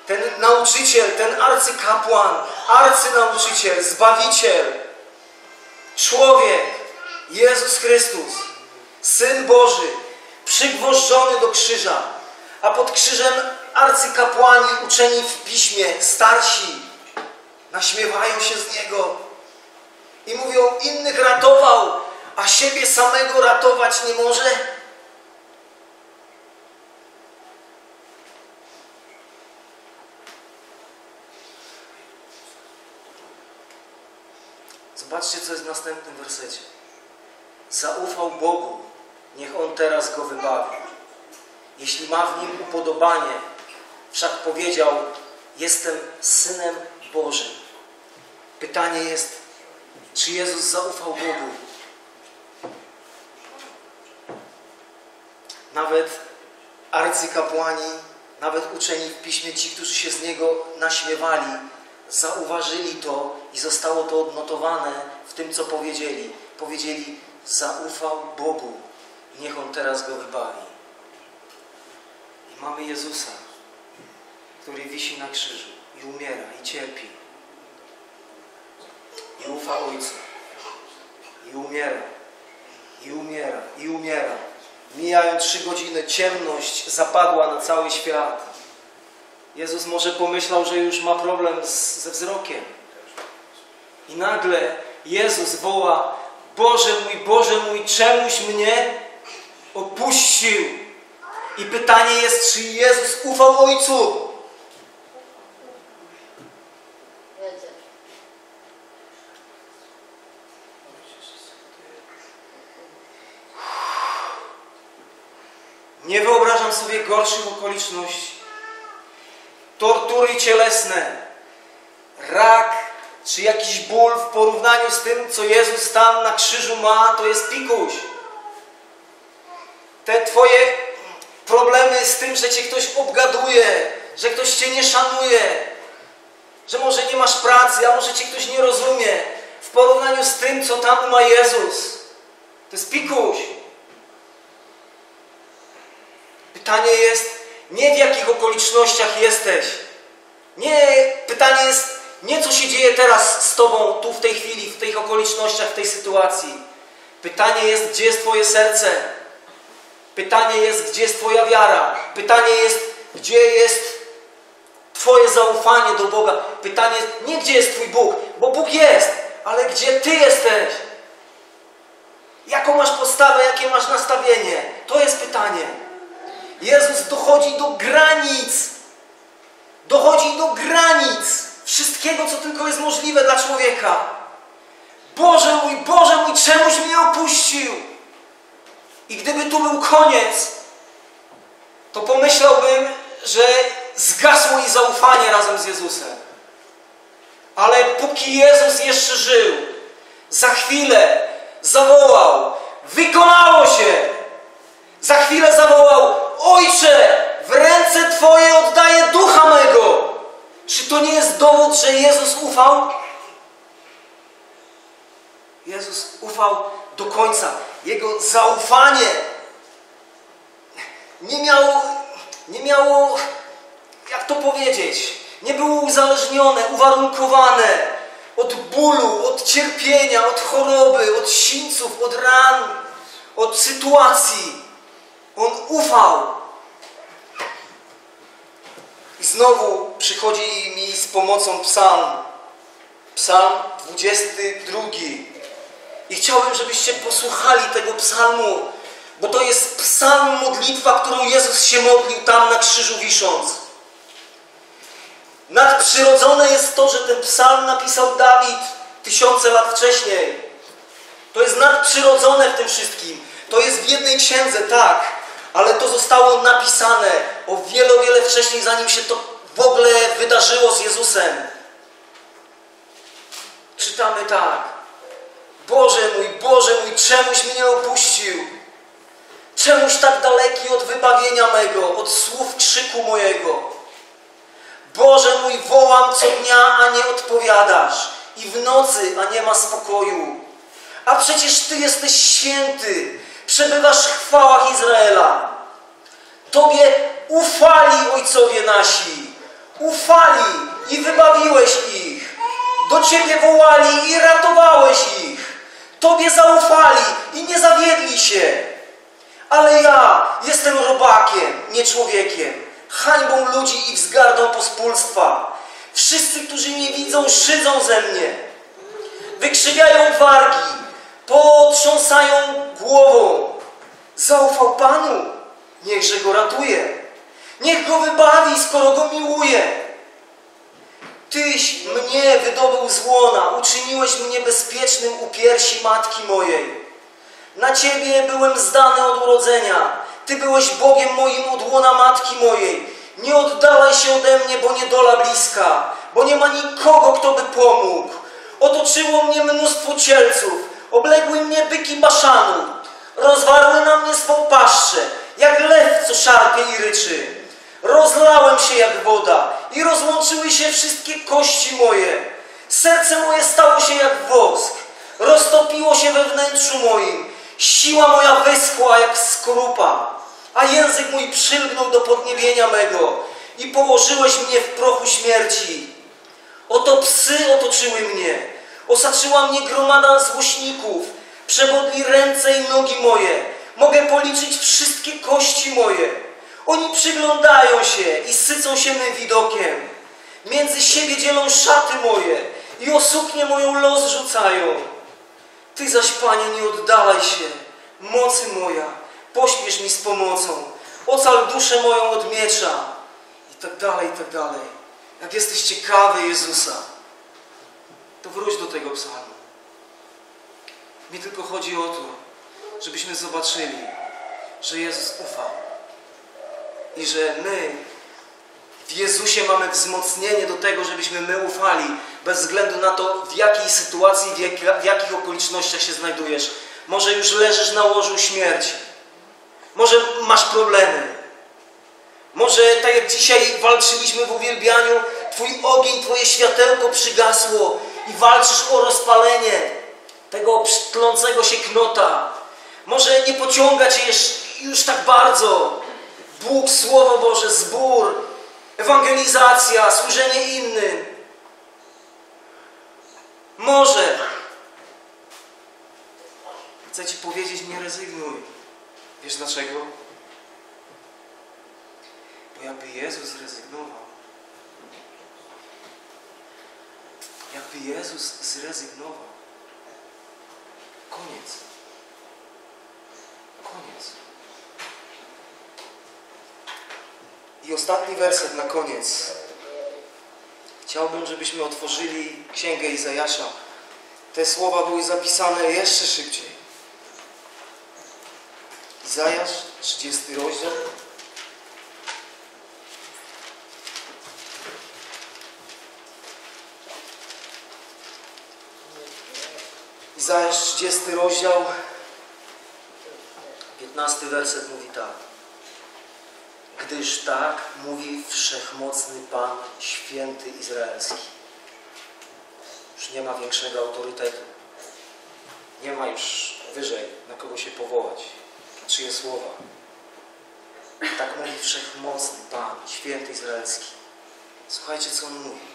ten nauczyciel, ten arcykapłan, arcynauczyciel, Zbawiciel, człowiek, Jezus Chrystus, Syn Boży, przygwożdżony do krzyża, a pod krzyżem arcykapłani uczeni w piśmie, starsi, naśmiewają się z Niego i mówią, innych ratował, a siebie samego ratować nie może. Zobaczcie, co jest w następnym wersecie. Zaufał Bogu, niech On teraz go wybawi. Jeśli ma w nim upodobanie, wszak powiedział, jestem Synem Bożym. Pytanie jest, czy Jezus zaufał Bogu? Nawet arcykapłani, nawet uczeni w piśmie, ci, którzy się z Niego naśmiewali, zauważyli to i zostało to odnotowane w tym, co powiedzieli. Powiedzieli, zaufał Bogu, niech On teraz go wybawi. I mamy Jezusa, który wisi na krzyżu i umiera, i cierpi. I ufa Ojcu. I umiera. I umiera. I umiera. Mijają 3 godziny, ciemność zapadła na cały świat. Jezus może pomyślał, że już ma problem ze wzrokiem. I nagle Jezus woła, Boże mój, czemuś mnie opuścił? I pytanie jest, czy Jezus ufał Ojcu? Nie wyobrażam sobie gorszych okoliczności. Tortury cielesne, rak, czy jakiś ból w porównaniu z tym, co Jezus tam na krzyżu ma, to jest pikuś. Te Twoje problemy z tym, że Cię ktoś obgaduje, że ktoś Cię nie szanuje, że może nie masz pracy, a może Cię ktoś nie rozumie, w porównaniu z tym, co tam ma Jezus, to jest pikuś. Pytanie jest, nie w jakich okolicznościach jesteś. Pytanie jest, nie co się dzieje teraz z Tobą, tu w tej chwili, w tych okolicznościach, w tej sytuacji. Pytanie jest, gdzie jest Twoje serce? Pytanie jest, gdzie jest Twoja wiara? Pytanie jest, gdzie jest Twoje zaufanie do Boga? Pytanie jest, nie gdzie jest Twój Bóg, bo Bóg jest, ale gdzie Ty jesteś? Jaką masz postawę, jakie masz nastawienie? To jest pytanie. Jezus dochodzi do granic. Dochodzi do granic wszystkiego, co tylko jest możliwe dla człowieka. Boże mój, czemuś mnie opuścił? I gdyby tu był koniec, to pomyślałbym, że zgasło jej zaufanie razem z Jezusem. Ale póki Jezus jeszcze żył, za chwilę zawołał, wykonało się. Za chwilę zawołał, Ojcze, w ręce Twoje oddaję ducha mego. Czy to nie jest dowód, że Jezus ufał? Jezus ufał do końca. Jego zaufanie nie miało, jak to powiedzieć, nie było uzależnione, uwarunkowane od bólu, od cierpienia, od choroby, od sińców, od ran, od sytuacji. On ufał. I znowu przychodzi mi z pomocą psalm. Psalm 22. I chciałbym, żebyście posłuchali tego psalmu, bo to jest psalm, modlitwa, którą Jezus się modlił tam na krzyżu wisząc. Nadprzyrodzone jest to, że ten psalm napisał Dawid 1000 lat wcześniej. To jest nadprzyrodzone w tym wszystkim. To jest w jednej księdze, tak, ale to zostało napisane o wiele wcześniej, zanim się to w ogóle wydarzyło z Jezusem. Czytamy tak. Boże mój, czemuś mnie opuścił? Czemuś tak daleki od wybawienia mego, od słów krzyku mojego? Boże mój, wołam co dnia, a nie odpowiadasz, i w nocy, a nie ma spokoju. A przecież Ty jesteś święty, przebywasz w chwałach Izraela. Tobie ufali ojcowie nasi, ufali i wybawiłeś ich. Do Ciebie wołali i ratowałeś ich. Tobie zaufali i nie zawiedli się. Ale ja jestem robakiem, nie człowiekiem, hańbą ludzi i wzgardą pospólstwa. Wszyscy, którzy mnie widzą, szydzą ze mnie. Wykrzywiają wargi, potrząsają głową. Zaufał Panu, niechże go ratuje. Niech go wybawi, skoro go miłuje. Tyś mnie wydobył z łona, uczyniłeś mnie bezpiecznym u piersi matki mojej. Na Ciebie byłem zdany od urodzenia. Ty byłeś Bogiem moim od łona matki mojej. Nie oddalaj się ode mnie, bo niedola bliska, bo nie ma nikogo, kto by pomógł. Otoczyło mnie mnóstwo cielców, obległy mnie byki Baszanu. Rozwarły na mnie swą paszczę, jak lew, co szarpie i ryczy. Rozlałem się jak woda i rozłączyły się wszystkie kości moje. Serce moje stało się jak wosk, roztopiło się we wnętrzu moim. Siła moja wyschła jak skorupa, a język mój przylgnął do podniebienia mego i położyłeś mnie w prochu śmierci. Oto psy otoczyły mnie, osaczyła mnie gromada złośników, przebodli ręce i nogi moje. Mogę policzyć wszystkie kości moje. Oni przyglądają się i sycą się mym widokiem. Między siebie dzielą szaty moje i o suknię moją los rzucają. Ty zaś, Panie, nie oddalaj się, mocy moja, pośpiesz mi z pomocą, ocal duszę moją od miecza. I tak dalej, i tak dalej. Jak jesteś ciekawy Jezusa, to wróć do tego psalmu. Mi tylko chodzi o to, żebyśmy zobaczyli, że Jezus ufa. I że my w Jezusie mamy wzmocnienie do tego, żebyśmy my ufali, bez względu na to, w jakiej sytuacji, w jakich okolicznościach się znajdujesz. Może już leżysz na łożu śmierci. Może masz problemy. Może tak jak dzisiaj walczyliśmy w uwielbianiu, Twój ogień, Twoje światełko przygasło i walczysz o rozpalenie tego tlącego się knota. Może nie pociąga Cię już tak bardzo Bóg, Słowo Boże, zbór, ewangelizacja, służenie innym. Może. Chcę Ci powiedzieć, nie rezygnuj. Wiesz dlaczego? Bo jakby Jezus zrezygnował, koniec. Koniec. I ostatni werset na koniec. Chciałbym, żebyśmy otworzyli Księgę Izajasza. Te słowa były zapisane jeszcze szybciej. Izajasz, 30 rozdział. Izajasz, 30 rozdział, 15 werset mówi tak. Gdyż tak mówi Wszechmocny Pan, Święty Izraelski. Już nie ma większego autorytetu. Nie ma już wyżej, na kogo się powołać. Na czyje słowa. Tak mówi Wszechmocny Pan, Święty Izraelski. Słuchajcie, co On mówi.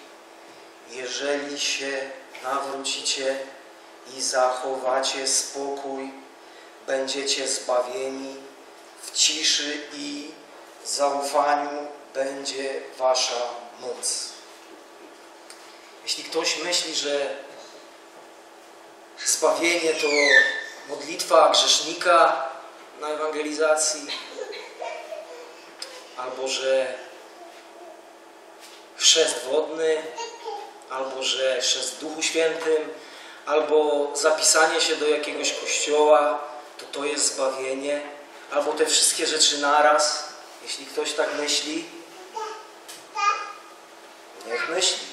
Jeżeli się nawrócicie i zachowacie spokój, będziecie zbawieni, w ciszy i zaufaniu będzie wasza moc. Jeśli ktoś myśli, że zbawienie to modlitwa grzesznika na ewangelizacji, albo że chrzest wodny, albo że chrzest w Duchu Świętym, albo zapisanie się do jakiegoś kościoła, to jest zbawienie, albo te wszystkie rzeczy naraz. Jeśli ktoś tak myśli, niech myśli.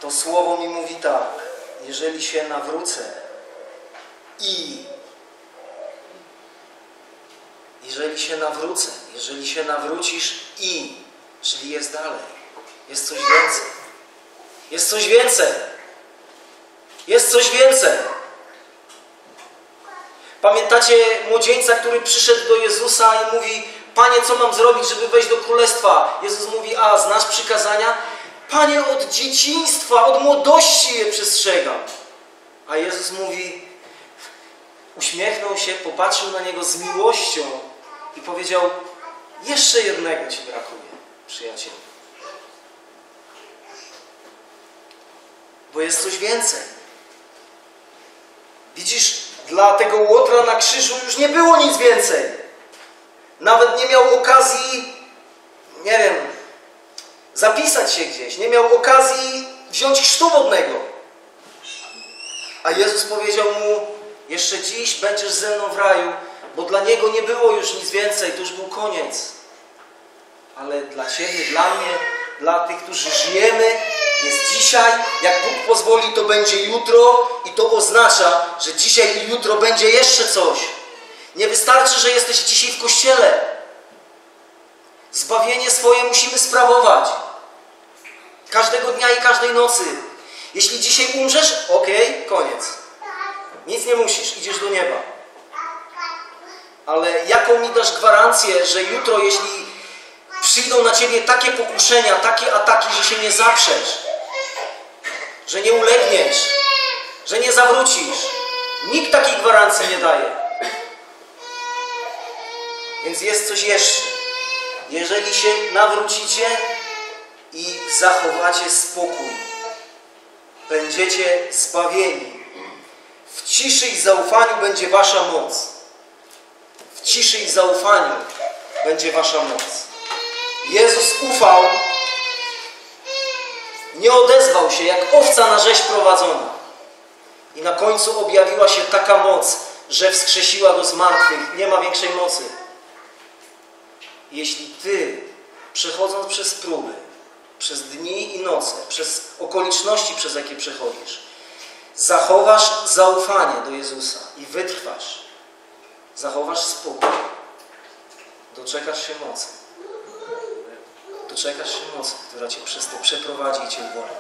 To słowo mi mówi tak. Jeżeli się nawrócę jeżeli się nawrócisz czyli jest dalej. Jest coś więcej. Jest coś więcej. Jest coś więcej. Pamiętacie młodzieńca, który przyszedł do Jezusa i mówi: Panie, co mam zrobić, żeby wejść do królestwa? Jezus mówi, a znasz przykazania? Panie, od dzieciństwa, od młodości je przestrzegam. A Jezus mówi, uśmiechnął się, popatrzył na niego z miłością i powiedział, jeszcze jednego ci brakuje, przyjacielu. Bo jest coś więcej. Widzisz, dla tego Łotra na krzyżu już nie było nic więcej. Nawet nie miał okazji, nie wiem, zapisać się gdzieś. Nie miał okazji wziąć chrztu wodnego. A Jezus powiedział mu, jeszcze dziś będziesz ze mną w raju, bo dla niego nie było już nic więcej, to już był koniec. Ale dla ciebie, dla mnie, dla tych, którzy żyjemy, jest dzisiaj, jak Bóg pozwoli, to będzie jutro i to oznacza, że dzisiaj i jutro będzie jeszcze coś. Nie wystarczy, że jesteś dzisiaj w kościele. Zbawienie swoje musimy sprawować. Każdego dnia i każdej nocy. Jeśli dzisiaj umrzesz, okej, koniec. Nic nie musisz, idziesz do nieba. Ale jaką mi dasz gwarancję, że jutro, jeśli przyjdą na ciebie takie pokuszenia, takie ataki, że się nie zaprzesz, że nie ulegniesz, że nie zawrócisz. Nikt takiej gwarancji nie daje. Więc jest coś jeszcze. Jeżeli się nawrócicie i zachowacie spokój, będziecie zbawieni. W ciszy i zaufaniu będzie wasza moc. W ciszy i zaufaniu będzie wasza moc. Jezus ufał, nie odezwał się, jak owca na rzeź prowadzona. I na końcu objawiła się taka moc, że wskrzesiła go z martwych. Nie ma większej mocy. Jeśli ty, przechodząc przez próby, przez dni i noce, przez okoliczności, przez jakie przechodzisz, zachowasz zaufanie do Jezusa i wytrwasz, zachowasz spokój, doczekasz się mocy. Doczekasz się mocy, która cię przez to przeprowadzi i cię uwolni.